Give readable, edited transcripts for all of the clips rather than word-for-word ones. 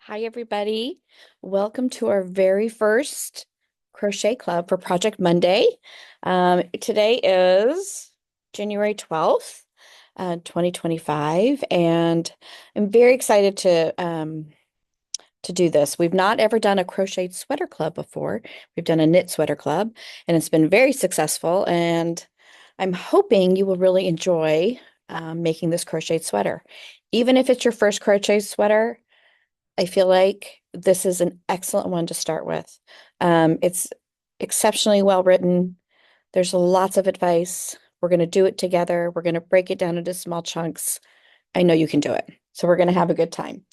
Hi, everybody. Welcome to our very first crochet club for Project Monday. Today is January 12th, 2025, and I'm very excited to do this. We've not ever done a crocheted sweater club before. We've done a knit sweater club, and it's been very successful, and I'm hoping you will really enjoy making this crocheted sweater. Even if it's your first crochet sweater, I feel like this is an excellent one to start with. It's exceptionally well written. There's lots of advice. We're going to do it together. We're going to break it down into small chunks. I know you can do it. So we're going to have a good time.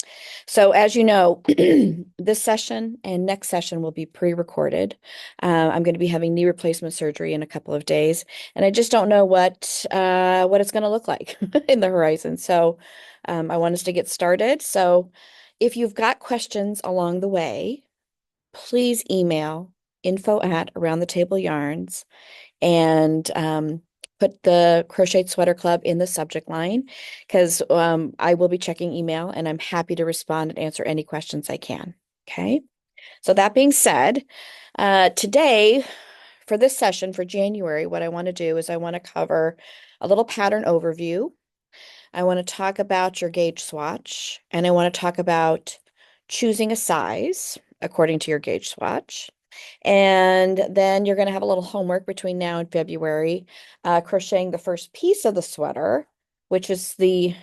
So as you know, this session and next session will be pre-recorded. I'm going to be having knee replacement surgery in a couple of days, and I just don't know what it's going to look like in the horizon. So I want us to get started. So if you've got questions along the way, please email info@aroundthetable yarns and put the Crocheted Sweater Club in the subject line because I will be checking email and I'm happy to respond and answer any questions I can. Okay. So that being said, today for this session for January, what I want to do is I want to cover a little pattern overview. I want to talk about your gauge swatch, and I want to talk about choosing a size according to your gauge swatch. And then you're going to have a little homework between now and February, crocheting the first piece of the sweater, which is the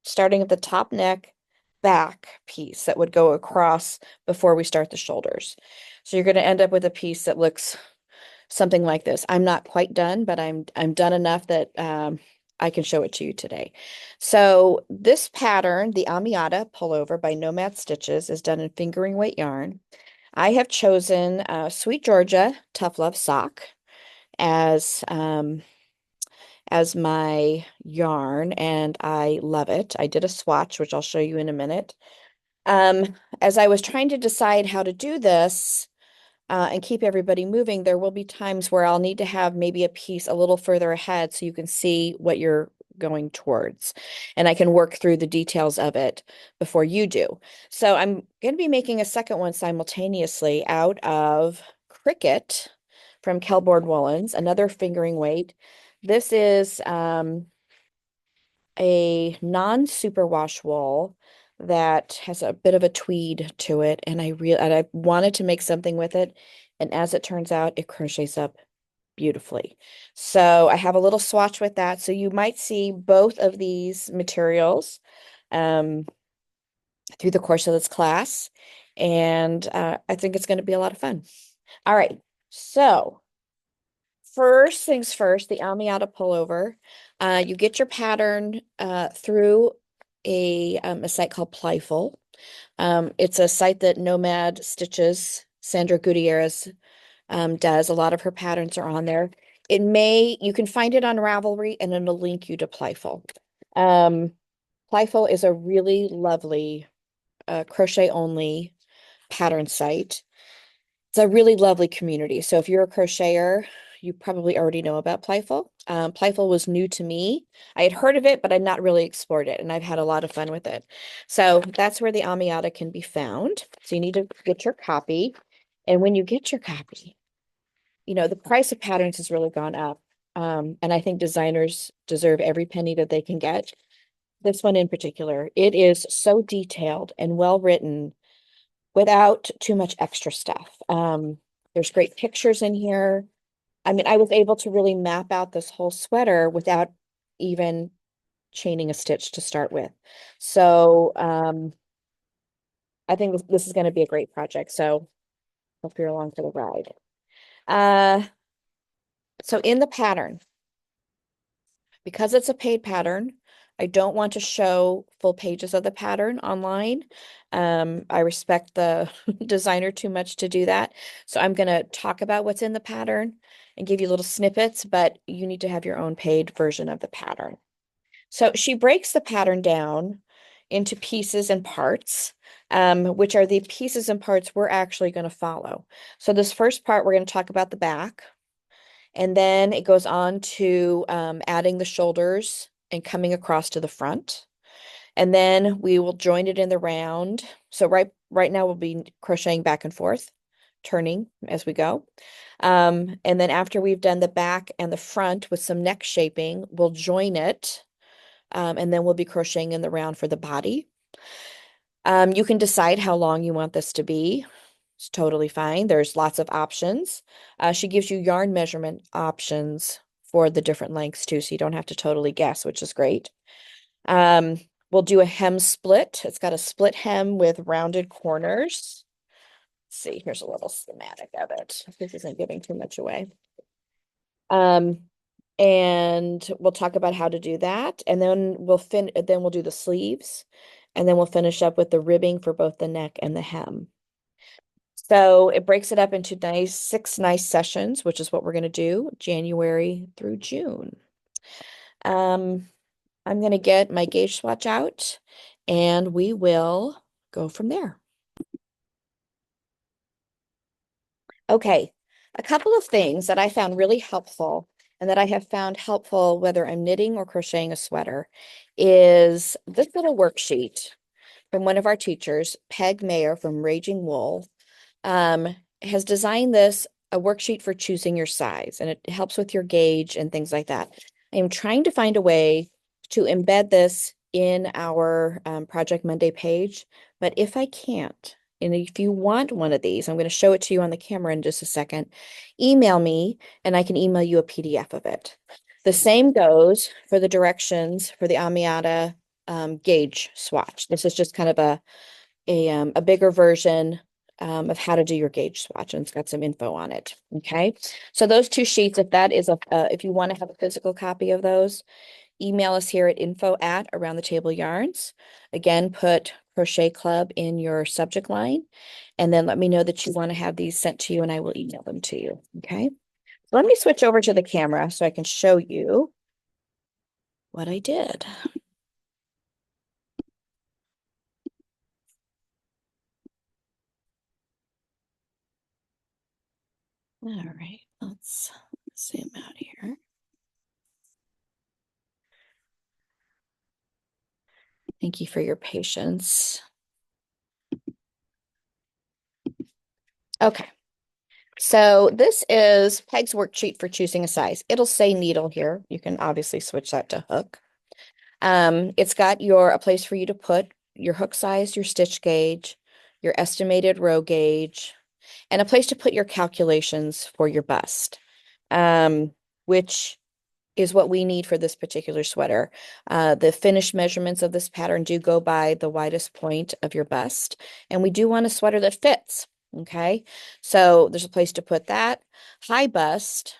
starting at the top neck back piece that would go across before we start the shoulders. So you're going to end up with a piece that looks something like this. I'm not quite done, but I'm done enough that I can show it to you today. So this pattern, the Amiata Pullover by Nomad Stitches, is done in fingering weight yarn. I have chosen Sweet Georgia Tough Love Sock as as my yarn, and I love it. I did a swatch, which I'll show you in a minute. As I was trying to decide how to do this, and keep everybody moving, there will be times where I'll need to have maybe a piece a little further ahead so you can see what you're going towards. And I can work through the details of it before you do. So I'm going to be making a second one simultaneously out of Cricket from Kelboard Woolens, another fingering weight. This is a non-superwash wool that has a bit of a tweed to it, and I wanted to make something with it, and as it turns out, it crochets up beautifully. So I have a little swatch with that. So you might see both of these materials um, through the course of this class, and I think it's going to be a lot of fun. All right, so first things first, the Amiata pullover. You get your pattern through a site called Plyful. It's a site that Nomad Stitches, Sandra Gutierrez, does. A lot of her patterns are on there. You can find it on Ravelry, and it'll link you to Plyful. Um, Plyful is a really lovely crochet only pattern site. It's a really lovely community. So if you're a crocheter, you probably already know about Playful. Playful was new to me. I had heard of it, but I'd not really explored it, and I've had a lot of fun with it. So that's where the Amiata can be found. So you need to get your copy. And when you get your copy, the price of patterns has really gone up. And I think designers deserve every penny that they can get. This one in particular, it is so detailed and well written without too much extra stuff. There's great pictures in here. I mean, I was able to really map out this whole sweater without even chaining a stitch to start with. So I think this is going to be a great project. So hope you're along for the ride. Uh, so in the pattern, because it's a paid pattern, I don't want to show full pages of the pattern online. I respect the designer too much to do that. So I'm going to talk about what's in the pattern and give you little snippets, but you need to have your own paid version of the pattern. So she breaks the pattern down into pieces and parts, which are the pieces and parts we're actually going to follow. So this first part, we're going to talk about the back. And then it goes on to adding the shoulders and coming across to the front. And then we will join it in the round. So right now we'll be crocheting back and forth, turning as we go. And then after we've done the back and the front with some neck shaping, we'll join it. And then we'll be crocheting in the round for the body. You can decide how long you want this to be. It's totally fine. There's lots of options. She gives you yarn measurement options for the different lengths too, so you don't have to totally guess, which is great. Um, we'll do a hem split. It's got a split hem with rounded corners. Let's see, here's a little schematic of it. This isn't giving too much away. Um, and we'll talk about how to do that, and then we'll do the sleeves, and then we'll finish up with the ribbing for both the neck and the hem. So it breaks it up into six nice sessions, which is what we're going to do January through June. Um, I'm going to get my gauge swatch out and we will go from there. Okay, a couple of things that I found really helpful and that I have found helpful whether I'm knitting or crocheting a sweater is this little worksheet from one of our teachers, Peg Mayer from Raging Wool. Has designed this a worksheet for choosing your size, and it helps with your gauge and things like that. I am trying to find a way to embed this in our Project Monday page, but if I can't, and if you want one of these, I'm going to show it to you on the camera in just a second, email me and I can email you a PDF of it. The same goes for the directions for the Amiata gauge swatch. This is just kind of a bigger version of how to do your gauge swatch, and it's got some info on it. Okay, so those two sheets, if that is if you want to have a physical copy of those, email us here at info@aroundthetable yarns. Again, put Crochet Club in your subject line, and then let me know that you want to have these sent to you, and I will email them to you. Okay, so let me switch over to the camera so I can show you what I did. All right, let's zoom out here. Thank you for your patience. Okay, so this is Peg's worksheet for choosing a size. It'll say needle here. You can obviously switch that to hook. It's got a place for you to put your hook size, your stitch gauge, your estimated row gauge, and a place to put your calculations for your bust, which is what we need for this particular sweater. The finished measurements of this pattern do go by the widest point of your bust, and we do want a sweater that fits. Okay, so there's a place to put that. High bust,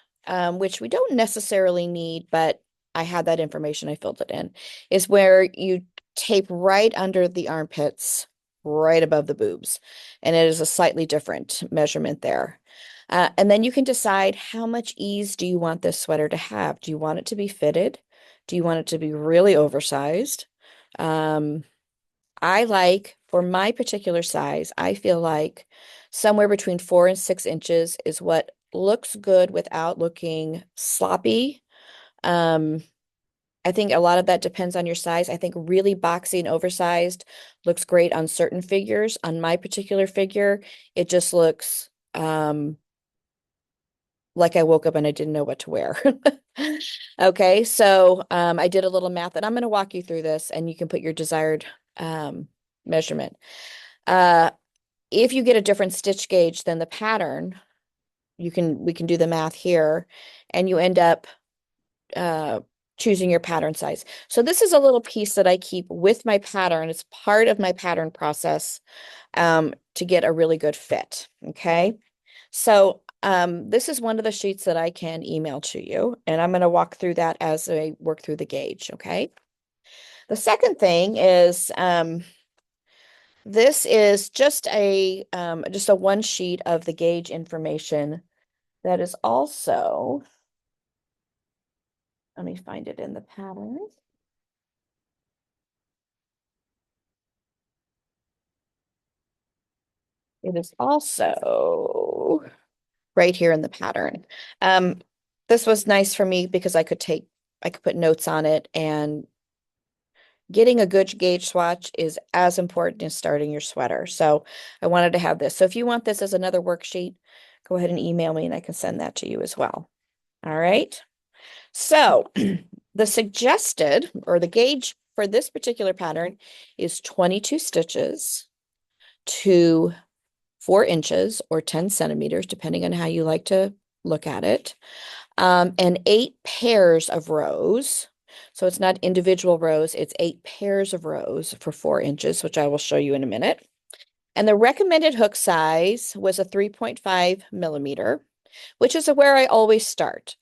which we don't necessarily need, but I had that information, I filled it in, is where you tape right under the armpits, right above the boobs, and it is a slightly different measurement there. And then you can decide how much ease do you want this sweater to have? Do you want it to be fitted? Do you want it to be really oversized? Um, for my particular size, I feel like somewhere between 4 and 6 inches is what looks good without looking sloppy. Um, I think a lot of that depends on your size. I think really boxy and oversized looks great on certain figures. On my particular figure, it just looks like I woke up and I didn't know what to wear. Okay, so I did a little math and I'm going to walk you through this and you can put your desired measurement. Uh, if you get a different stitch gauge than the pattern, we can do the math here and you end up uh, choosing your pattern size. So this is a little piece that I keep with my pattern. It's part of my pattern process to get a really good fit. Okay. So this is one of the sheets that I can email to you, and I'm going to walk through that as I work through the gauge, okay? The second thing is this is just a one sheet of the gauge information that is also, let me find it in the pattern. It is also right here in the pattern. Um, this was nice for me because I could put notes on it and getting a good gauge swatch is as important as starting your sweater. So I wanted to have this. So if you want this as another worksheet, go ahead and email me and I can send that to you as well. All right. So the suggested or the gauge for this particular pattern is 22 stitches to 4 inches or 10 centimeters, depending on how you like to look at it, and 8 pairs of rows. So it's not individual rows, it's 8 pairs of rows for 4 inches, which I will show you in a minute. And the recommended hook size was a 3.5 millimeter, which is where I always start.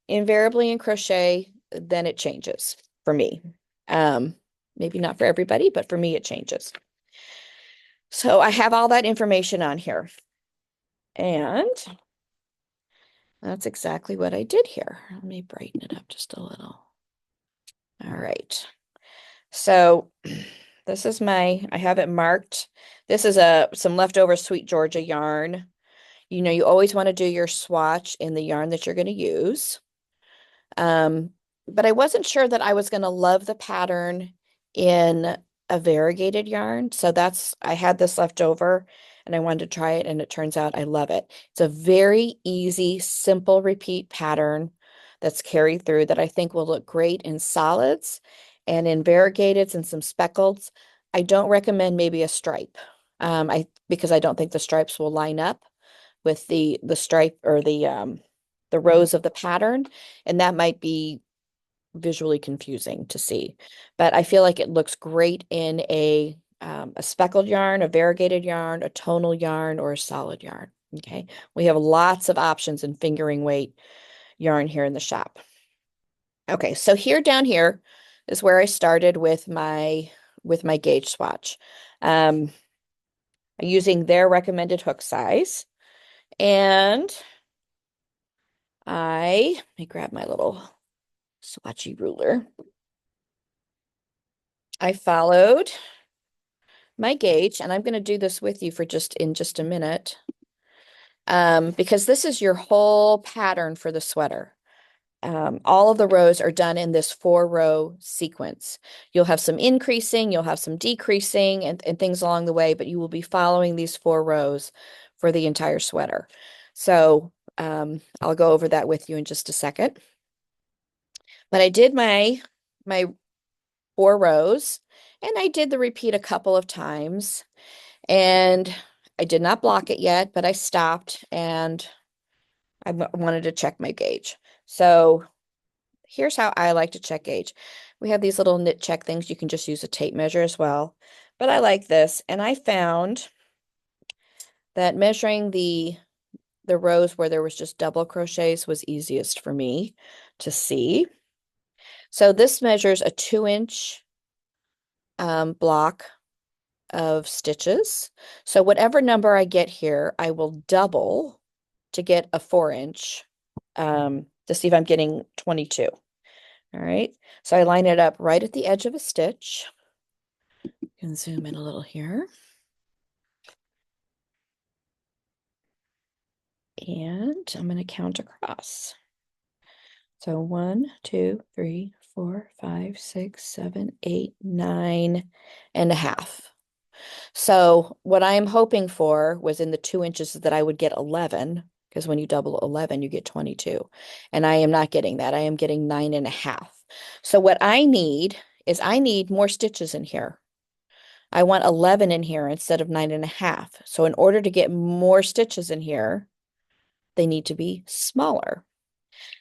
Invariably in crochet, then it changes for me. Maybe not for everybody, but for me, it changes. So I have all that information on here. And that's exactly what I did here. Let me brighten it up just a little. All right. So this is I have it marked. This is some leftover Sweet Georgia yarn. You know, you always want to do your swatch in the yarn that you're going to use. Um, but I wasn't sure that I was going to love the pattern in a variegated yarn. So I had this left over and I wanted to try it and it turns out I love it. It's a very easy, simple repeat pattern that's carried through that I think will look great in solids and in variegateds and some speckleds. I don't recommend maybe a stripe because I don't think the stripes will line up with the stripe or the rows of the pattern, and that might be visually confusing to see. But I feel like it looks great in a speckled yarn, a variegated yarn, a tonal yarn, or a solid yarn. Okay, we have lots of options in fingering weight yarn here in the shop. Okay, so down here is where I started with my gauge swatch. Using their recommended hook size. And let me grab my little swatchy ruler. I followed my gauge, and I'm going to do this with you for just a minute, because this is your whole pattern for the sweater. All of the rows are done in this 4-row sequence. You'll have some increasing, you'll have some decreasing and things along the way, but you will be following these 4 rows for the entire sweater. So I'll go over that with you in just a second. But I did my 4 rows and I did the repeat a couple of times and I did not block it yet, but I stopped and I wanted to check my gauge. So here's how I like to check gauge. We have these little knit check things. You can just use a tape measure as well, but I like this. And I found that measuring the rows where there was just double crochets was easiest for me to see. So this measures a 2-inch block of stitches. So whatever number I get here, I will double to get a 4-inch to see if I'm getting 22. All right. So I line it up right at the edge of a stitch. You can zoom in a little here. And I'm going to count across. So 1, 2, 3, 4, 5, 6, 7, 8, 9.5. So what I am hoping for was in the 2 inches that I would get 11, because when you double 11, you get 22. And I am not getting that. I am getting 9.5. So what I need is I need more stitches in here. I want 11 in here instead of 9.5. So in order to get more stitches in here, they need to be smaller.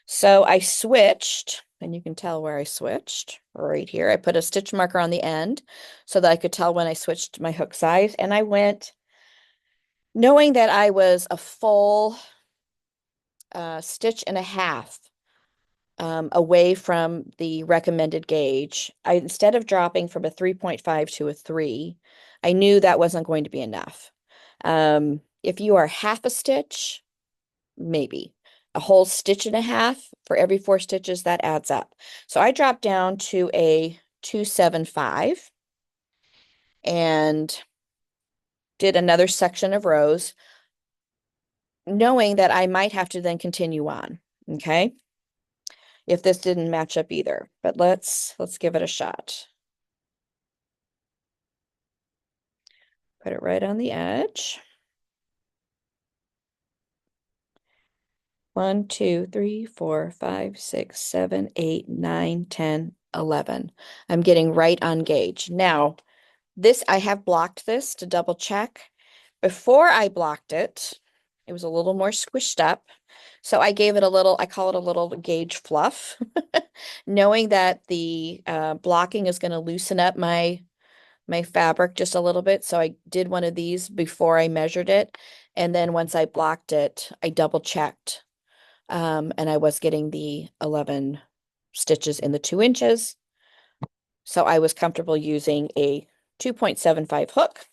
So I switched, and you can tell where I switched right here. I put a stitch marker on the end so that I could tell when I switched my hook size. And I went, knowing that I was a full stitch and a half away from the recommended gauge, instead of dropping from a 3.5 to a 3, I knew that wasn't going to be enough. If you are half a stitch, maybe. A whole stitch and a half for every 4 stitches, that adds up. So I dropped down to a 275 and did another section of rows, knowing that I might have to then continue on, okay? If this didn't match up either, but let's give it a shot. Put it right on the edge. 1, 2, 3, 4, 5, 6, 7, 8, 9, 10, 11. I'm getting right on gauge. Now, this I have blocked this to double check. Before I blocked it, it was a little more squished up. So I gave it a little, I call it a little gauge fluff, knowing that the blocking is going to loosen up my fabric just a little bit. So I did one of these before I measured it. And then once I blocked it, I double checked. And I was getting the 11 stitches in the 2 inches. So I was comfortable using a 2.75 hook.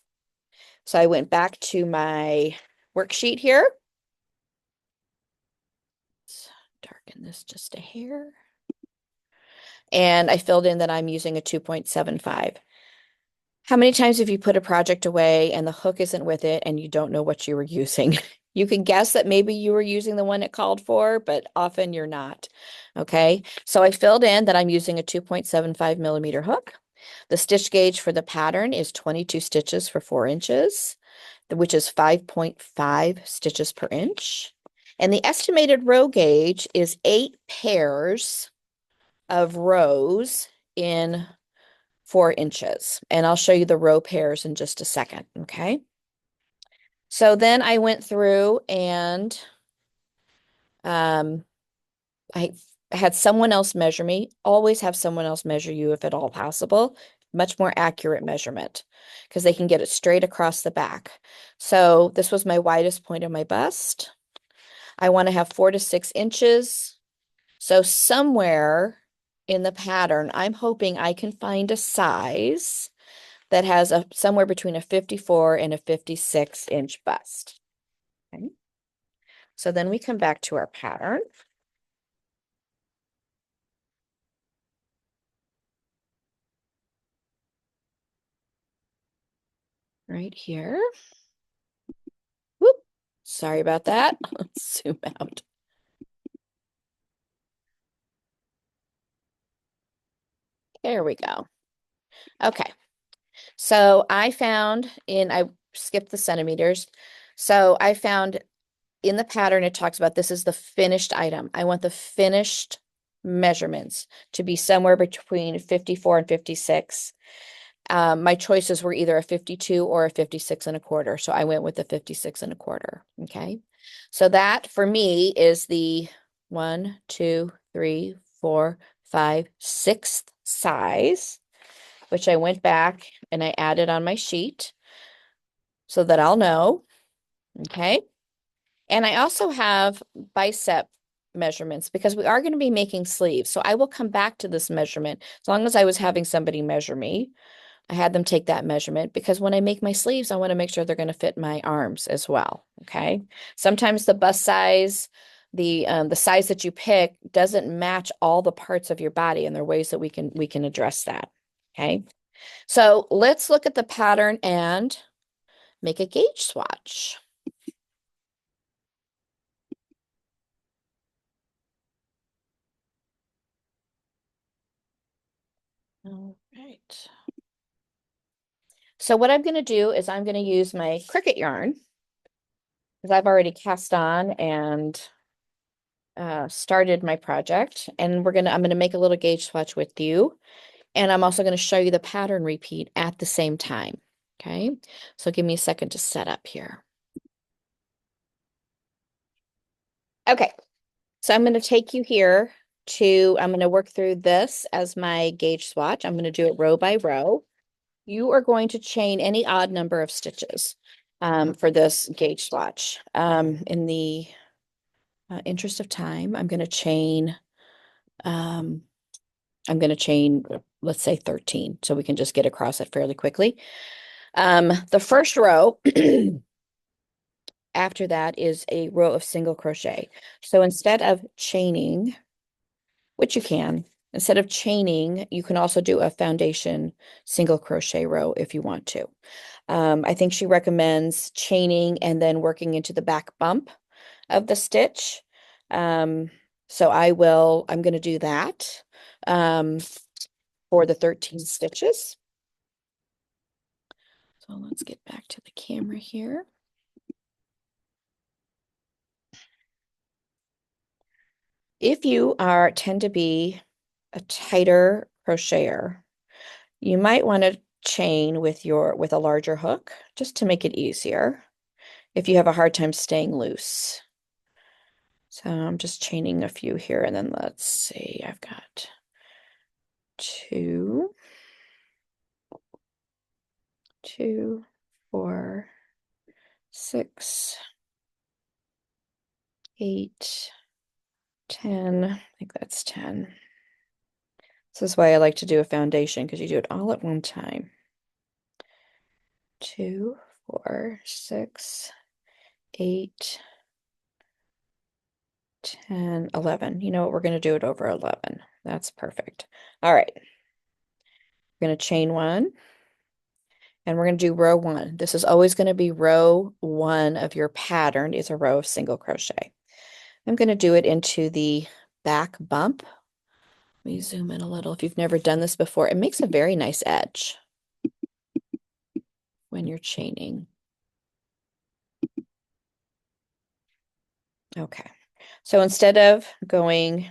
So I went back to my worksheet here. Let's darken this just a hair. And I filled in that I'm using a 2.75. How many times have you put a project away and the hook isn't with it and you don't know what you were using? You can guess that maybe you were using the one it called for, but often you're not. Okay, so I filled in that I'm using a 2.75 millimeter hook. The stitch gauge for the pattern is 22 stitches for 4 inches, which is 5.5 stitches per inch. And the estimated row gauge is 8 pairs of rows in 4 inches. And I'll show you the row pairs in just a second, okay? So then I went through and I had someone else measure me. Always have someone else measure you if at all possible. Much more accurate measurement because they can get it straight across the back. So this was my widest point of my bust. I want to have 4 to 6 inches. So somewhere in the pattern, I'm hoping I can find a size that has a somewhere between a 54 and a 56-inch bust. Okay. So then we come back to our pattern. Right here. Whoop. Sorry about that. Let's zoom out. There we go. Okay. So I skipped the centimeters. So I found in the pattern, it talks about this is the finished item. I want the finished measurements to be somewhere between 54 and 56. My choices were either a 52 or a 56 1/4. So I went with the 56 1/4. Okay. So that for me is the 1, 2, 3, 4, 5, sixth size, which I went back and I added on my sheet so that I'll know. Okay. And I also have bicep measurements because we are going to be making sleeves. So I will come back to this measurement as long as I was having somebody measure me. I had them take that measurement because when I make my sleeves, I want to make sure they're going to fit my arms as well. Okay. Sometimes the bust size, the size that you pick doesn't match all the parts of your body, and there are ways that we can address that. Okay. So let's look at the pattern and make a gauge swatch. All right. So what I'm going to do is I'm going to use my cricket yarn because I've already cast on and started my project. And I'm going to make a little gauge swatch with you. And I'm also going to show you the pattern repeat at the same time. Okay. So give me a second to set up here. Okay. So I'm going to take you here I'm going to work through this as my gauge swatch. I'm going to do it row by row. You are going to chain any odd number of stitches for this gauge swatch. In the interest of time, um, let's say 13, so we can just get across it fairly quickly. The first row after that is a row of single crochet. So instead of chaining, which you can, instead of chaining, you can also do a foundation single crochet row if you want to. I think she recommends chaining and then working into the back bump of the stitch. So I'm going to do that for the 13 stitches. So let's get back to the camera here. If you tend to be a tighter crocheter, you might want to chain with a larger hook just to make it easier if you have a hard time staying loose. So I'm just chaining a few here, and then let's see, I've got 2, 2, 4, 6, 8, 10. I think that's 10. This is why I like to do a foundation, because you do it all at one time. 2, 4, 6, 8, 10, 11. You know what? We're going to do it over 11. That's perfect. All right. We're going to chain 1, and we're going to do row 1. This is always going to be row 1 of your pattern is a row of single crochet. I'm going to do it into the back bump. Let me zoom in a little. If you've never done this before, it makes a very nice edge when you're chaining. Okay. So instead of going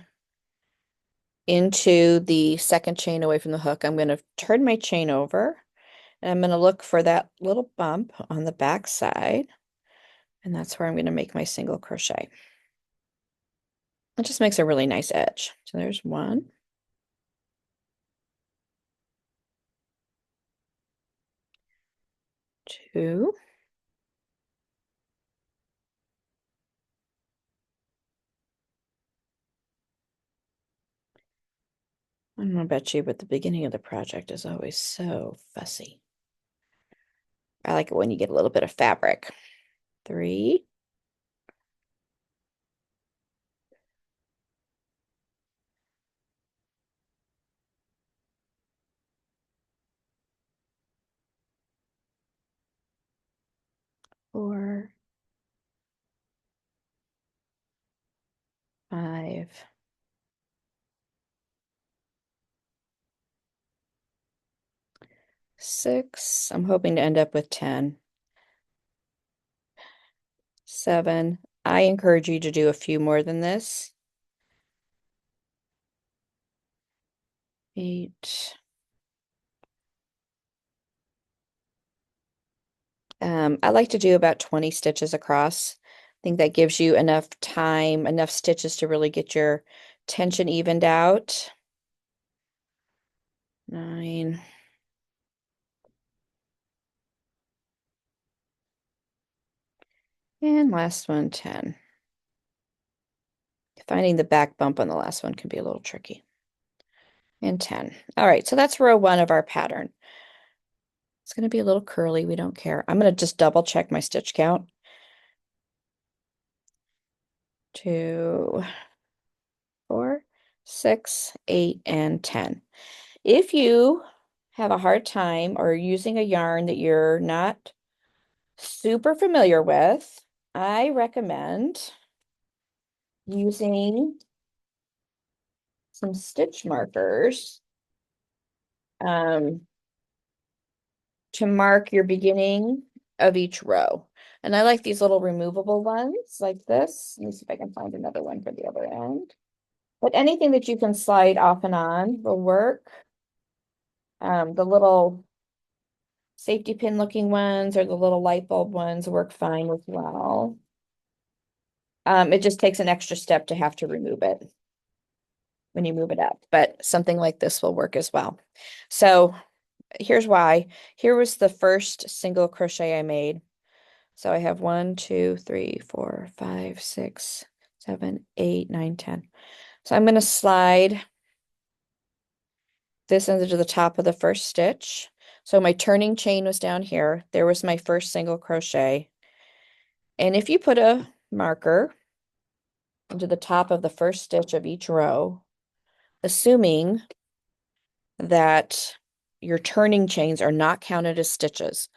into the second chain away from the hook, I'm going to turn my chain over, and I'm going to look for that little bump on the back side, and that's where I'm going to make my single crochet. It just makes a really nice edge. So there's 1, 2, I don't know about you, but the beginning of the project is always so fussy. I like it when you get a little bit of fabric. 3, 4, 5, 6. I'm hoping to end up with 10. 7. I encourage you to do a few more than this. 8. I like to do about 20 stitches across. I think that gives you enough time, enough stitches to really get your tension evened out. 9. And last one, 10. Finding the back bump on the last one can be a little tricky. And 10. All right, so that's row 1 of our pattern. It's going to be a little curly. We don't care. I'm going to just double check my stitch count. 2, 4, 6, 8, and 10. If you have a hard time or using a yarn that you're not super familiar with, I recommend using some stitch markers um, to mark your beginning of each row. And I like these little removable ones like this. Let me see if I can find another one for the other end. But anything that you can slide off and on will work. The little safety pin looking ones or the little light bulb ones work fine as well. It just takes an extra step to have to remove it when you move it up, but something like this will work as well. So here's why. Here was the first single crochet I made. So I have 1, 2, 3, 4, 5, 6, 7, 8, 9, 10. So I'm going to slide this into the top of the first stitch. So my turning chain was down here. There was my first single crochet. And if you put a marker into the top of the first stitch of each row, assuming that your turning chains are not counted as stitches,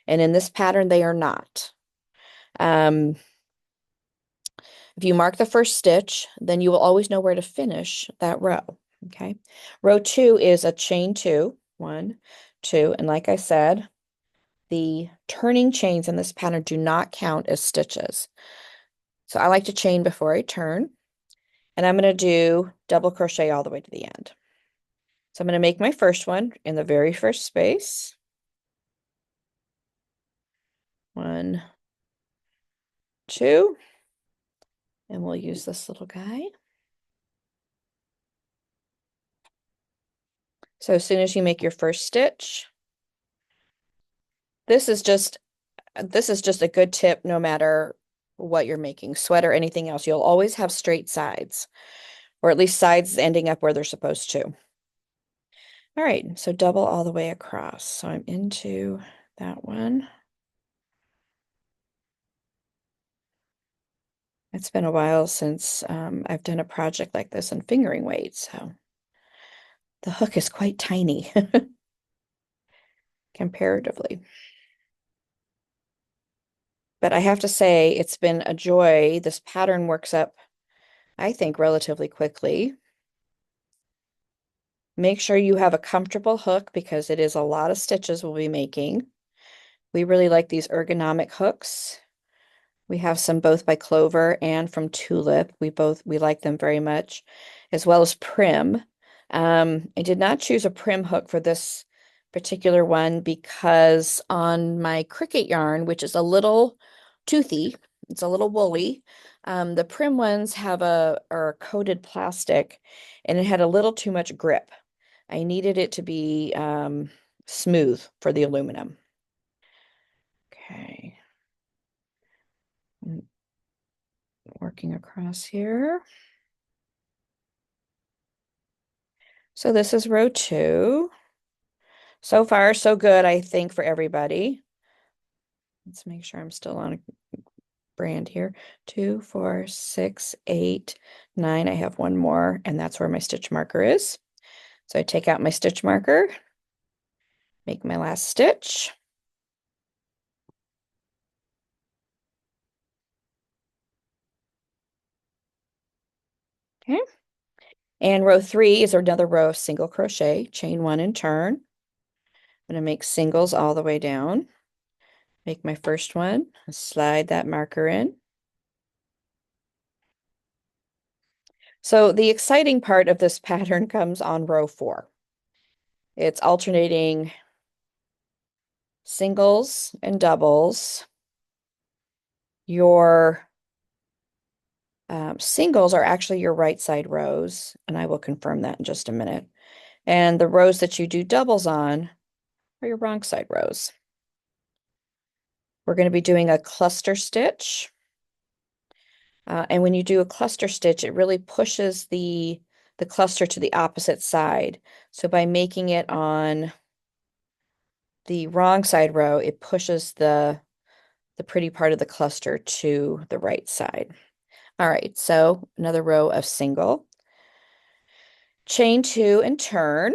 and in this pattern they are not. If you mark the first stitch, then you will always know where to finish that row. Okay. Row 2 is a chain 2, 1, 2, and like I said, the turning chains in this pattern do not count as stitches. So I like to chain before I turn, and I'm going to do double crochet all the way to the end. So I'm going to make my first one in the very first space. 1, 2, and we'll use this little guy. So as soon as you make your first stitch, this is just a good tip no matter what you're making, sweater, anything else. You'll always have straight sides, or at least sides ending up where they're supposed to. All right, so double all the way across. So I'm into that one. It's been a while since I've done a project like this in fingering weight, so the hook is quite tiny comparatively. But I have to say, it's been a joy. This pattern works up, I think, relatively quickly. Make sure you have a comfortable hook because it is a lot of stitches we'll be making. We really like these ergonomic hooks. We have some both by Clover and from Tulip. We like them very much, as well as Prim. I did not choose a Prim hook for this particular one because on my Cricut yarn, which is a little toothy, it's a little woolly, the Prim ones are coated plastic, and it had a little too much grip. I needed it to be smooth for the aluminum. Okay. Working across here. So this is row 2. So far, so good, I think, for everybody. Let's make sure I'm still on a brand here. 2, 4, 6, 8, 9. I have one more, and that's where my stitch marker is. So I take out my stitch marker, make my last stitch. Okay. And row 3 is another row of single crochet, chain 1 and turn. I'm going to make singles all the way down. Make my first one, slide that marker in. So the exciting part of this pattern comes on row 4. It's alternating singles and doubles. Your singles are actually your right side rows, and I will confirm that in just a minute. And the rows that you do doubles on are your wrong side rows. We're going to be doing a cluster stitch. And when you do a cluster stitch, it really pushes the cluster to the opposite side. So by making it on the wrong side row, it pushes the pretty part of the cluster to the right side. All right, so another row of single. Chain 2 and turn.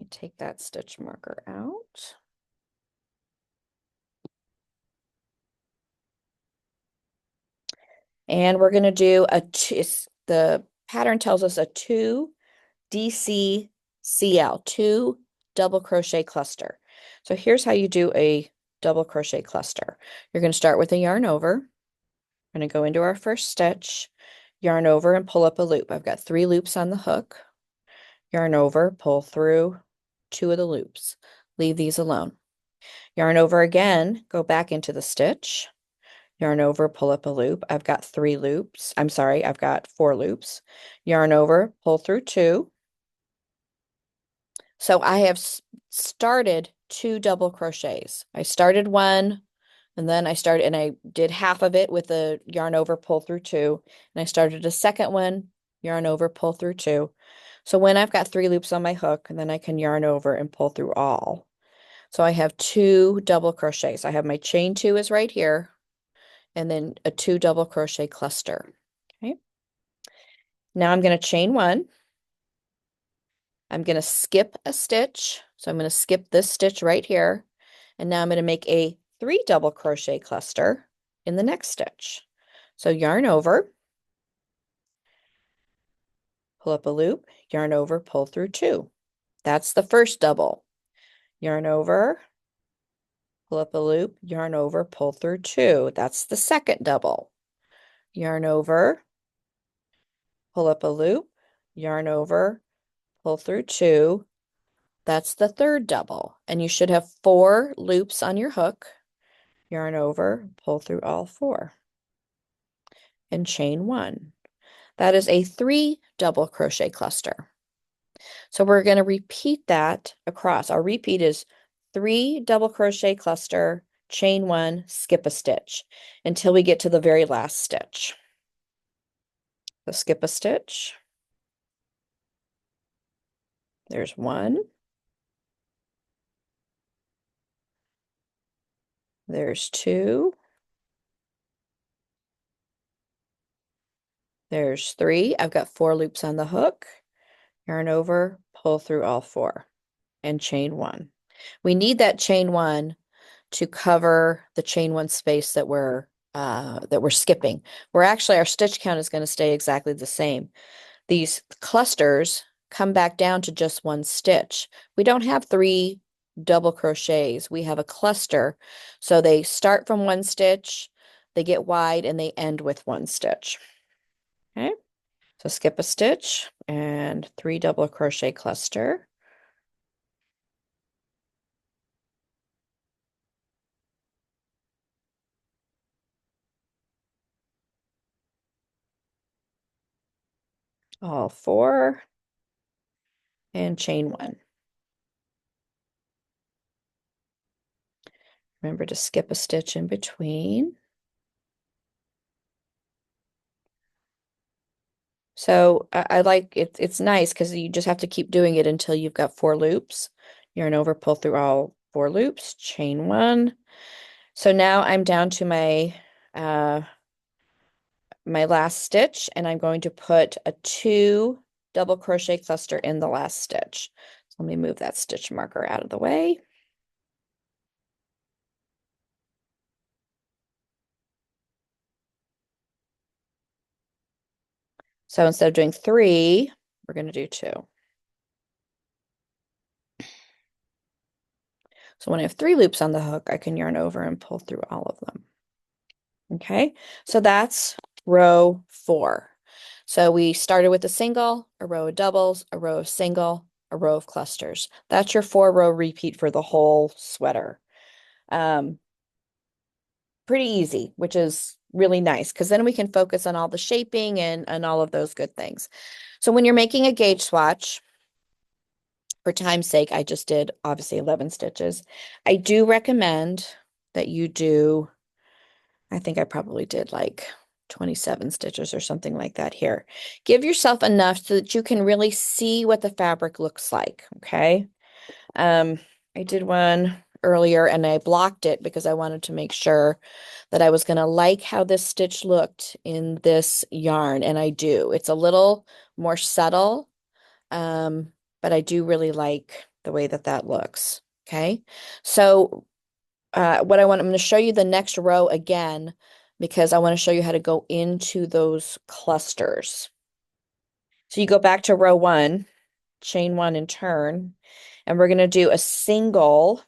Take that stitch marker out. And we're going to do the pattern tells us a 2 DCCL, 2 double crochet cluster. So here's how you do a double crochet cluster. You're going to start with a yarn over. We're going to go into our first stitch, yarn over and pull up a loop. I've got 3 loops on the hook. Yarn over, pull through 2 of the loops. Leave these alone. Yarn over again, go back into the stitch. Yarn over, pull up a loop. I've got 3 loops. I'm sorry, I've got 4 loops. Yarn over, pull through 2. So I have started 2 double crochets. I started one, and then I did half of it with the yarn over, pull through 2. And I started a second one, yarn over, pull through 2. So when I've got 3 loops on my hook, and then I can yarn over and pull through all. So I have 2 double crochets. I have my chain 2 is right here, and then a 2 double crochet cluster. Okay. Now I'm going to chain 1. I'm going to skip a stitch. So I'm going to skip this stitch right here. And now I'm going to make a 3 double crochet cluster in the next stitch. So yarn over, pull up a loop, yarn over, pull through 2. That's the first double. Yarn over, pull up a loop, yarn over, pull through two. That's the second double. Yarn over, pull up a loop, yarn over, pull through two. That's the third double. And you should have four loops on your hook. Yarn over, pull through all four, and chain one. That is a three double crochet cluster. So we're going to repeat that across. Our repeat is three double crochet cluster, chain one, skip a stitch until we get to the very last stitch. So skip a stitch. There's one. There's two. There's three. I've got four loops on the hook. Yarn over, pull through all four, and chain one. We need that chain one to cover the chain one space that we're skipping. We're actually, our stitch count is going to stay exactly the same. These clusters come back down to just one stitch. We don't have three double crochets. We have a cluster. So they start from one stitch, they get wide, and they end with one stitch. Okay, so skip a stitch and three double crochet cluster. All four, and chain one. Remember to skip a stitch in between. So I like it. It's nice because you just have to keep doing it until you've got four loops. Yarn over, pull through all four loops, chain one. So now I'm down to my last stitch, and I'm going to put a two double crochet cluster in the last stitch. So let me move that stitch marker out of the way. So instead of doing three, we're going to do two. So when I have three loops on the hook, I can yarn over and pull through all of them. Okay, so that's row four. So we started with a single, a row of doubles, a row of single, a row of clusters. That's your 4-row repeat for the whole sweater. Um, Pretty easy, which is really nice because then we can focus on all the shaping and all of those good things. So when you're making a gauge swatch, for time's sake, I just did obviously 11 stitches. I do recommend that you do, I think I probably did like 27 stitches or something like that here. Give yourself enough so that you can really see what the fabric looks like, okay? I did one earlier and I blocked it because I wanted to make sure that I was going to like how this stitch looked in this yarn, and I do. It's a little more subtle, but I do really like the way that that looks, okay? So I'm going to show you the next row again because I want to show you how to go into those clusters. So you go back to row one, chain one and turn, and we're going to do a single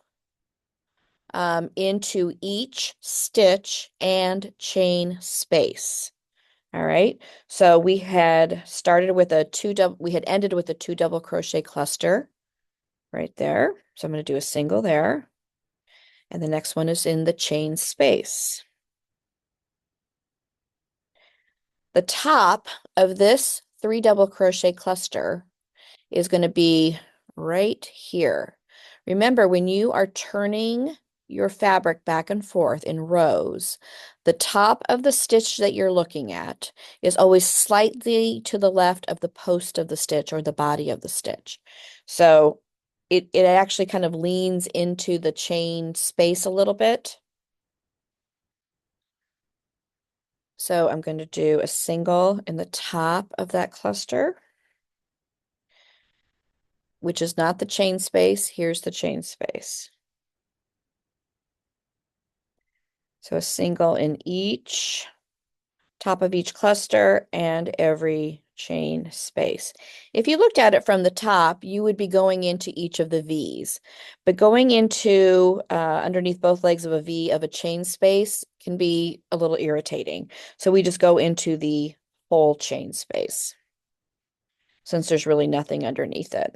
into each stitch and chain space. All right. So we had started with we had ended with a two double crochet cluster right there. So I'm going to do a single there. And the next one is in the chain space. The top of this three double crochet cluster is going to be right here. Remember, when you are turning your fabric back and forth in rows, the top of the stitch that you're looking at is always slightly to the left of the post of the stitch or the body of the stitch. So it actually kind of leans into the chain space a little bit. So I'm going to do a single in the top of that cluster, which is not the chain space. Here's the chain space. So a single in each top of each cluster and every chain space. If you looked at it from the top, you would be going into each of the V's, but going into underneath both legs of a V of a chain space can be a little irritating. So we just go into the whole chain space since there's really nothing underneath it.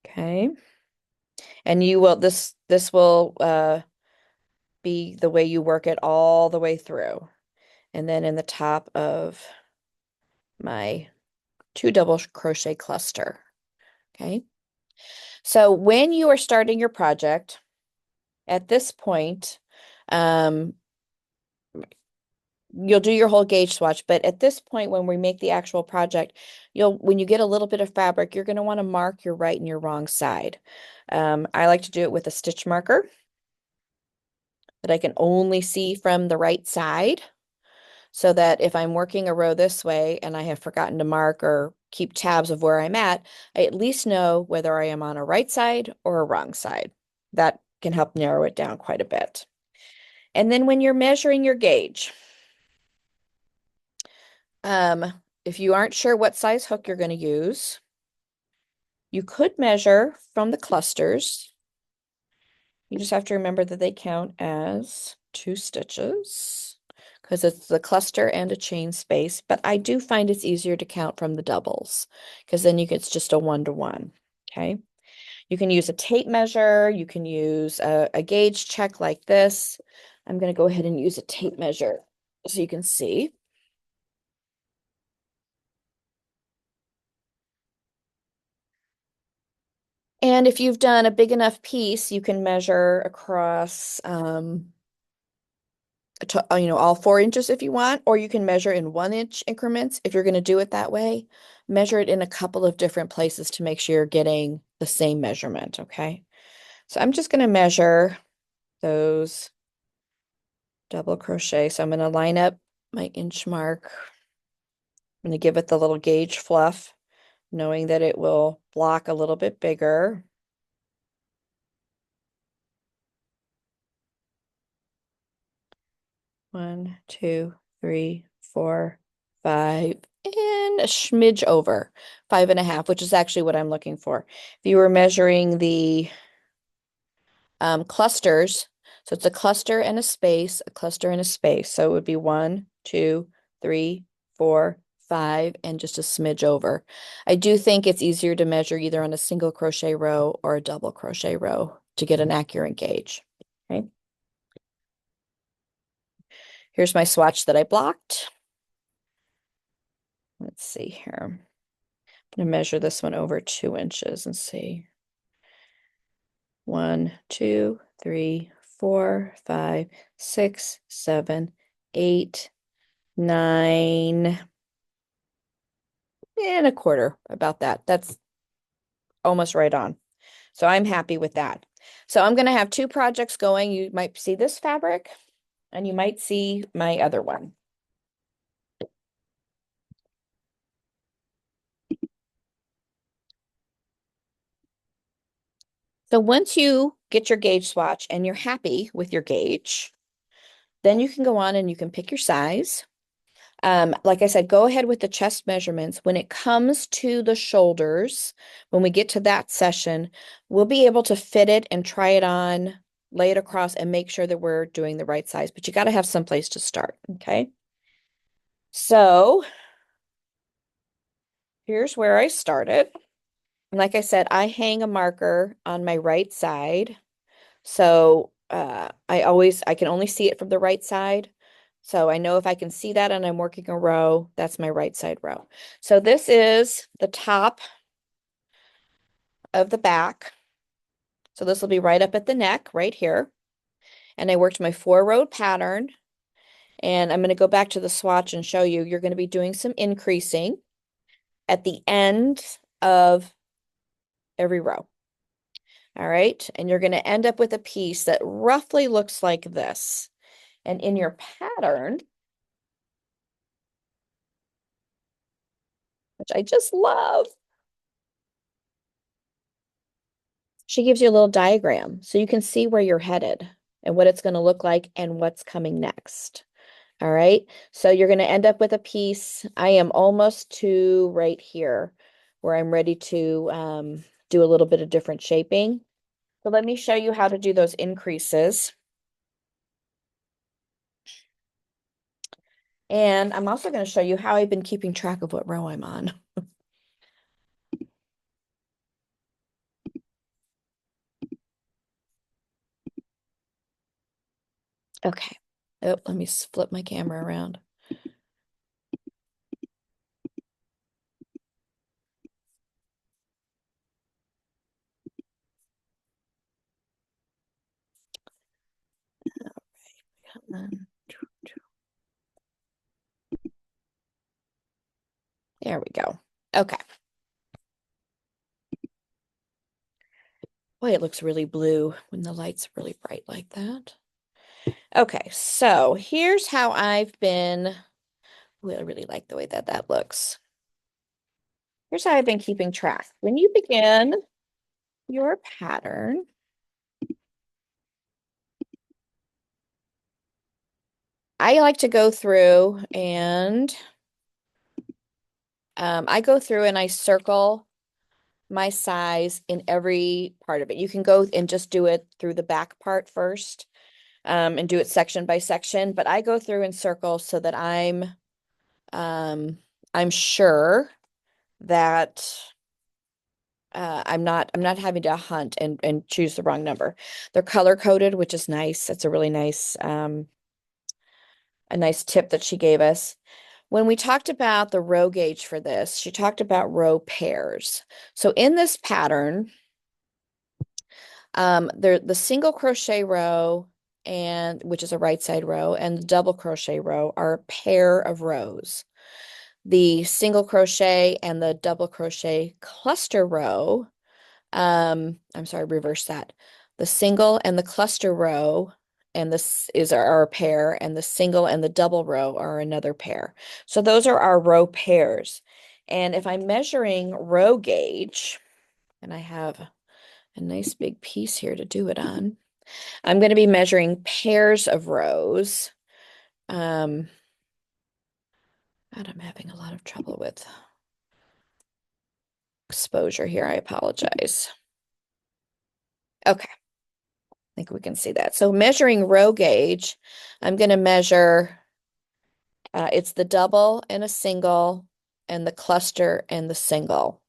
Okay. And you will, this will be the way you work it all the way through. And then in the top of my 2 double crochet cluster. Okay. So when you are starting your project, at this point, um, you'll do your whole gauge swatch, but at this point, when we make the actual project, when you get a little bit of fabric, you're going to want to mark your right and your wrong side. I like to do it with a stitch marker that I can only see from the right side, so that if I'm working a row this way and I have forgotten to mark or keep tabs of where I'm I at least know whether I am on a right side or a wrong side. That can help narrow it down quite a bit. And then when you're measuring your gauge, if you aren't sure what size hook you're going to use, you could measure from the clusters. You just have to remember that they count as 2 stitches because it's the cluster and a chain space, but I do find it's easier to count from the doubles because then it's just a 1-to-1. Okay. You can use a tape measure. You can use a gauge check like this. I'm going to go ahead and use a tape measure so you can see. And if you've done a big enough piece, you can measure across, all 4 inches if you want, or you can measure in 1-inch increments if you're going to do it that way. Measure it in a couple of different places to make sure you're getting the same measurement, okay? So I'm just going to measure those double crochet. So I'm going to line up my inch mark. I'm going to give it the little gauge fluff, knowing that it will block a little bit bigger. 1, 2, 3, 4, 5, and a smidge over 5.5, which is actually what I'm looking for. If you were measuring the clusters, so it's a cluster and a space, a cluster and a space. So it would be 1, 2, 3, 4, 5, and just a smidge over. I do think it's easier to measure either on a single crochet row or a double crochet row to get an accurate gauge. Okay. Here's my swatch that I blocked. Let's see here. I'm going to measure this one over 2 inches and see. 1, 2, 3, 4, 5, 6, 7, 8, 9 and a quarter, about that. That's almost right on. So I'm happy with that. So I'm going to have 2 projects going. You might see this fabric and you might see my other one. So once you get your gauge swatch and you're happy with your gauge, then you can go on and you can pick your size. Like I said, go ahead with the chest measurements. When it comes to the shoulders, when we get to that session, we'll be able to fit it and try it on, lay it across, and make sure that we're doing the right size. But you got to have some place to start, okay? So here's where I started. And like I said, I hang a marker on my right side. So I can only see it from the right side. So I know if I can see that and I'm working a row, that's my right side row. So this is the top of the back. So this will be right up at the neck right here. And I worked my 4-row pattern. And I'm going to go back to the swatch and show you, you're going to be doing some increasing at the end of every row. All right. And you're going to end up with a piece that roughly looks like this. And in your pattern, which I just love, she gives you a little diagram so you can see where you're headed and what it's going to look like and what's coming next. All right. So you're going to end up with a piece. I am almost to right here where I'm ready to do a little bit of different shaping. So let me show you how to do those increases. And I'm also going to show you how I've been keeping track of what row I'm on. Okay. Oh, let me flip my camera around. Come on. There we go. Okay. Boy, it looks really blue when the light's really bright like that. Okay, so here's how I've been. Ooh, I really like the way that that looks. Here's how I've been keeping track. When you begin your pattern, I like to go through and I go through and I circle my size in every part of it. You can go and just do it through the back part first, and do it section by section, but I go through and circle so that I'm sure that I'm not having to hunt and choose the wrong number. They're color coded, which is nice. That's a really nice a nice tip that she gave us. When we talked about the row gauge for this, she talked about row pairs. So in this pattern, there the single crochet row and which is a right side row and the double crochet row are a pair of rows. The single crochet and the double crochet cluster row, I'm sorry, reverse that. The single and the cluster row and this is our pair, and the single and the double row are another pair. So those are our row pairs. And if I'm measuring row gauge, and I have a nice big piece here to do it on, I'm going to be measuring pairs of rows. Um, God, I'm having a lot of trouble with exposure here. I apologize. Okay, I think we can see that. So measuring row gauge, I'm going to measure, it's the double and a single and the cluster and the single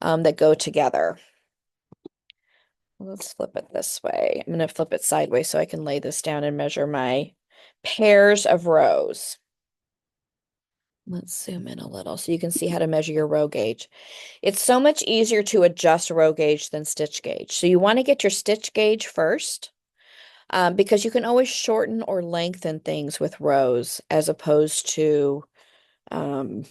that go together. Let's flip it this way. I'm going to flip it sideways so I can lay this down and measure my pairs of rows. Let's zoom in a little so you can see how to measure your row gauge. It's so much easier to adjust row gauge than stitch gauge. So you want to get your stitch gauge first, because you can always shorten or lengthen things with rows as opposed to um,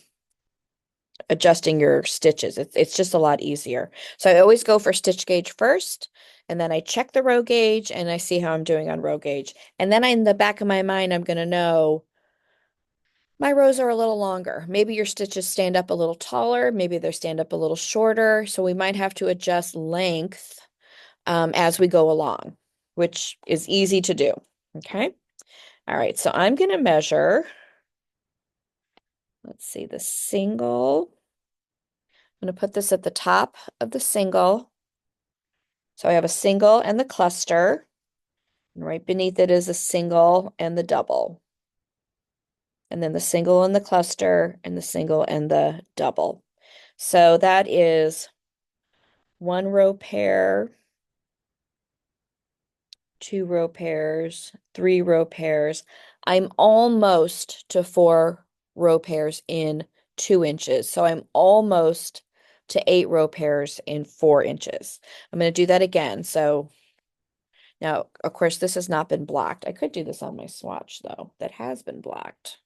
adjusting your stitches. It's just a lot easier. So I always go for stitch gauge first, and then I check the row gauge and I see how I'm doing on row gauge. And then in the back of my mind, I'm going to know my rows are a little longer. Maybe your stitches stand up a little taller, maybe they stand up a little shorter. So we might have to adjust length as we go along, which is easy to do. Okay. All right. So I'm going to measure, let's see, the single. I'm going to put this at the top of the single. So I have a single and the cluster, and right beneath it is a single and the double. And then the single and the cluster and the single and the double. So that is one row pair, two row pairs, three row pairs. I'm almost to four row pairs in 2 inches. So I'm almost to 8 row pairs in 4 inches. I'm going to do that again. So now, of course, this has not been blocked. I could do this on my swatch, though, that has been blocked.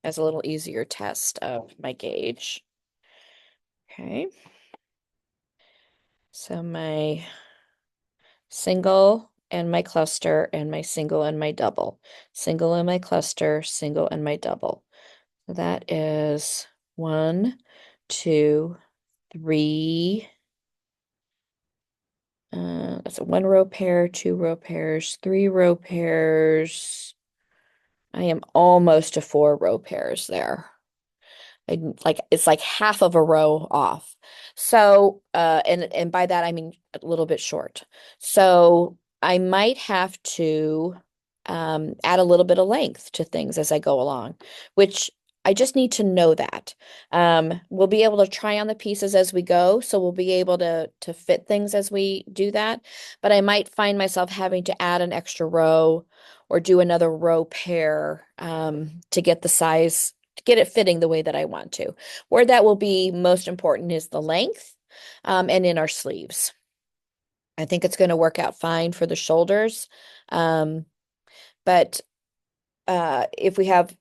As a little easier test of my gauge. Okay. So my single and my cluster and my single and my double. Single and my cluster, single and my double. So that is 1, 2, 3, That's a one row pair, two row pairs, three row pairs. I am almost to four row pairs there. Like it's like half of a row off. So, and by that I mean a little bit short. So I might have to add a little bit of length to things as I go along, which I just need to know that. We'll be able to try on the pieces as we go, so we'll be able to fit things as we do that. But I might find myself having to add an extra row or do another row pair to get the size to get it fitting the way that I want to. Where that will be most important is the length and in our sleeves. I think it's going to work out fine for the shoulders. Um, but if we have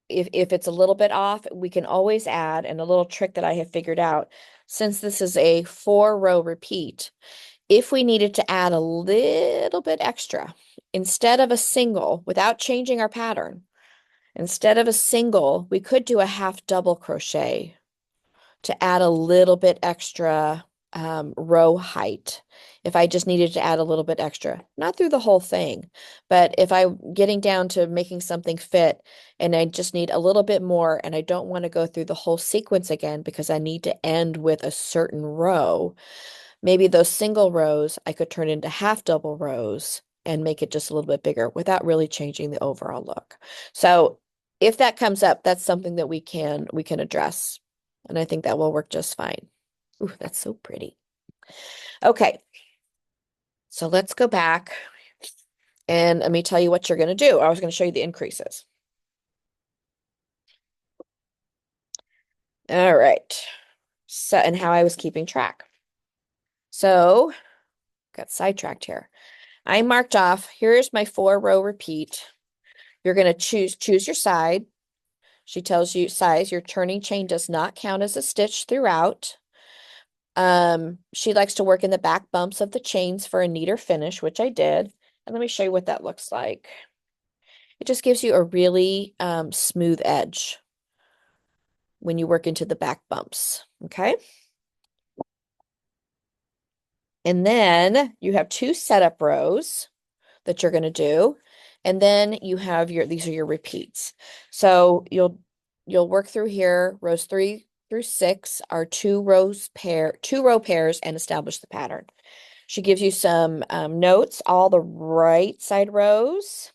if it's a little bit off, we can always add, and a little trick that I have figured out, since this is a four row repeat, if we needed to add a little bit extra, instead of a single, without changing our pattern, instead of a single, we could do a half double crochet to add a little bit extra row height. If I just needed to add a little bit extra, not through the whole thing, but if I'm getting down to making something fit and I just need a little bit more and I don't want to go through the whole sequence again because I need to end with a certain row, maybe those single rows I could turn into half double rows and make it just a little bit bigger without really changing the overall look. So if that comes up, that's something that we can address. And I think that will work just fine. Ooh, that's so pretty. Okay, so let's go back and let me tell you what you're going to do. I was going to show you the increases. All right. So, and how I was keeping track. So, got sidetracked here. I marked off, here's my four row repeat. You're going to choose your side. She tells you size, your turning chain does not count as a stitch throughout. She likes to work in the back bumps of the chains for a neater finish, which I did. And let me show you what that looks like. It just gives you a really smooth edge when you work into the back bumps. Okay. And then you have two setup rows that you're going to do. And then you have these are your repeats. So you'll work through here, rows 3 through 6 are two row pairs and establish the pattern. She gives you some notes, all the right side rows.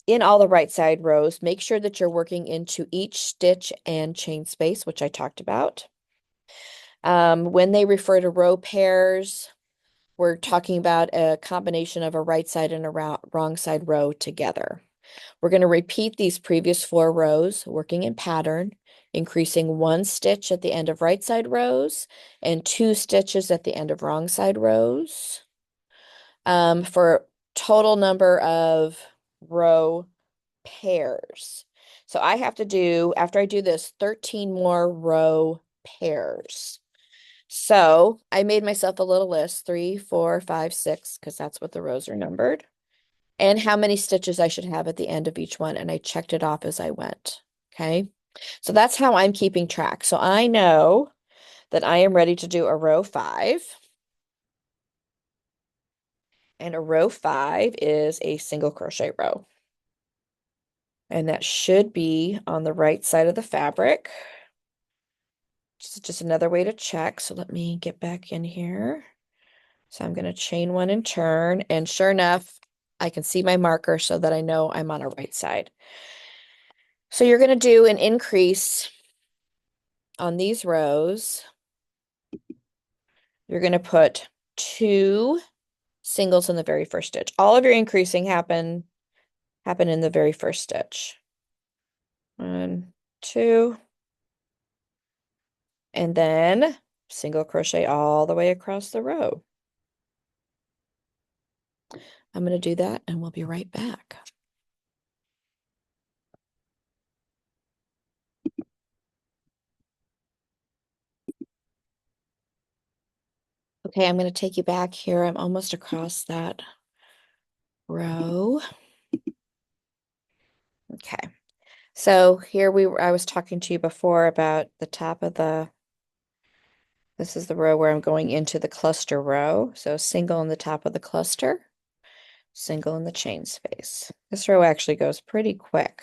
In all the right side rows, make sure that you're working into each stitch and chain space, which I talked about. When they refer to row pairs, we're talking about a combination of a right side and a wrong side row together. We're going to repeat these previous 4 rows, working in pattern, increasing 1 stitch at the end of right side rows and 2 stitches at the end of wrong side rows. For total number of row pairs. So I have to do, after I do this, 13 more row pairs. So I made myself a little list, 3, 4, 5, 6, because that's what the rows are numbered, and how many stitches I should have at the end of each one. And I checked it off as I went. Okay. So that's how I'm keeping track. So I know that I am ready to do a row 5. And a row 5 is a single crochet row. And that should be on the right side of the fabric. Just another way to check. So let me get back in here. So I'm going to chain 1 and turn. And sure enough, I can see my marker so that I know I'm on a right side. So you're going to do an increase on these rows. You're going to put 2 singles in the very first stitch. All of your increasing happen in the very first stitch. 1, 2, and then single crochet all the way across the row. I'm going to do that and we'll be right back. Okay, I'm going to take you back here. I'm almost across that row. Okay. So here I was talking to you before about the top of the This is the row where I'm going into the cluster row. So single in the top of the cluster, single in the chain space. This row actually goes pretty quick.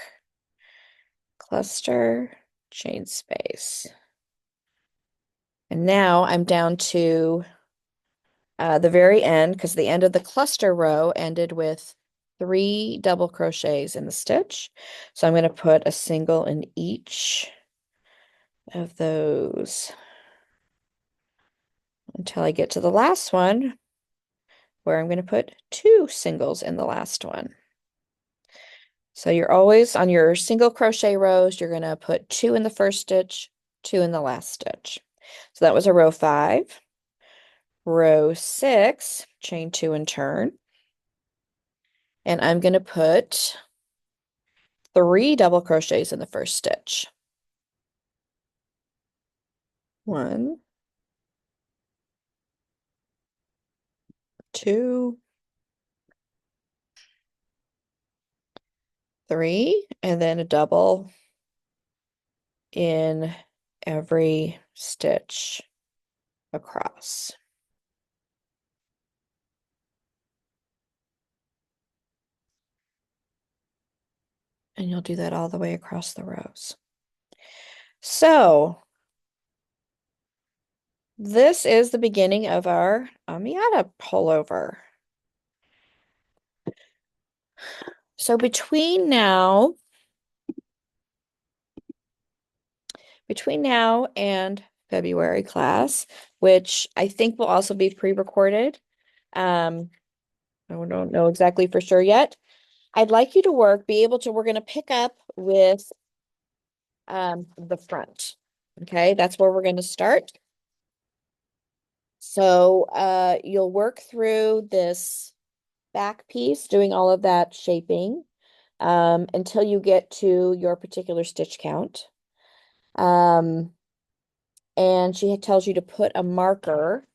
Cluster, chain space. And now I'm down to the very end because the end of the cluster row ended with 3 double crochets in the stitch. So I'm going to put a single in each of those until I get to the last one where I'm going to put 2 singles in the last one. So you're always on your single crochet rows, you're going to put 2 in the first stitch, 2 in the last stitch. So that was a row 5. Row 6, chain 2 and turn. And I'm going to put 3 double crochets in the first stitch. 1, 2, 3, and then a double in every stitch across. And you'll do that all the way across the rows. So this is the beginning of our Amiata pullover. So between now and February class, which I think will also be pre-recorded. I don't know exactly for sure yet. I'd like you to we're going to pick up with the front. Okay, that's where we're going to start. So you'll work through this back piece, doing all of that shaping until you get to your particular stitch count. And she tells you to put a marker.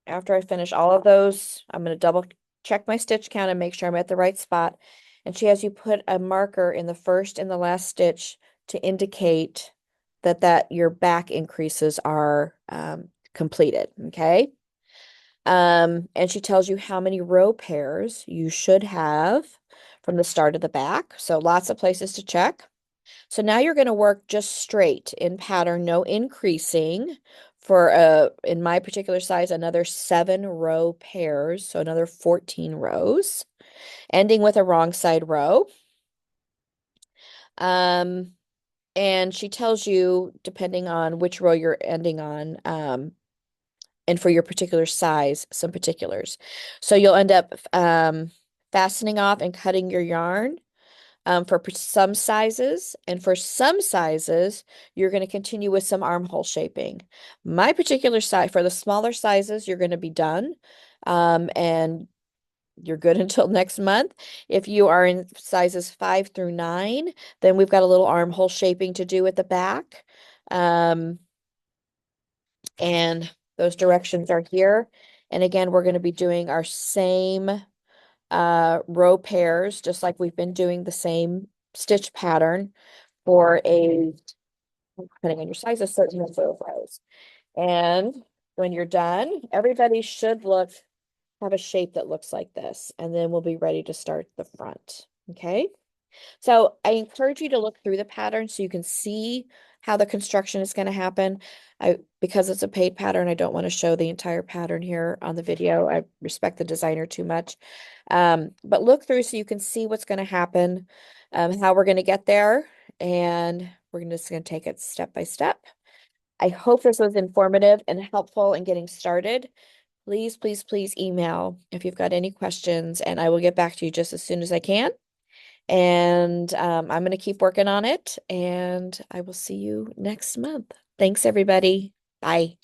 After I finish all of those, I'm going to double check my stitch count and make sure I'm at the right spot. And she has you put a marker in the first and the last stitch to indicate that your back increases are completed, okay? And she tells you how many row pairs you should have from the start of the back. So lots of places to check. So now you're going to work just straight in pattern, no increasing for in my particular size, another 7 row pairs. So another 14 rows, ending with a wrong side row. Um, and she tells you, depending on which row you're ending on, and for your particular size, some particulars. So you'll end up fastening off and cutting your yarn for some sizes. And for some sizes, you're going to continue with some armhole shaping. My particular size, for the smaller sizes, you're going to be done. And you're good until next month. If you are in sizes 5 through 9, then we've got a little armhole shaping to do at the back. And those directions are here. And again, we're going to be doing our same row pairs, just like we've been doing the same stitch pattern for depending on your size, a certain number of rows. And when you're done, everybody should have a shape that looks like this. And then we'll be ready to start the front. Okay. So I encourage you to look through the pattern so you can see how the construction is going to happen. Because it's a paid pattern, I don't want to show the entire pattern here on the video. I respect the designer too much. But look through so you can see what's going to happen, how we're going to get there, and we're just going to take it step by step. I hope this was informative and helpful in getting started. Please, please, please email if you've got any questions, and I will get back to you just as soon as I can. And I'm going to keep working on it, and I will see you next month. Thanks, everybody. Bye.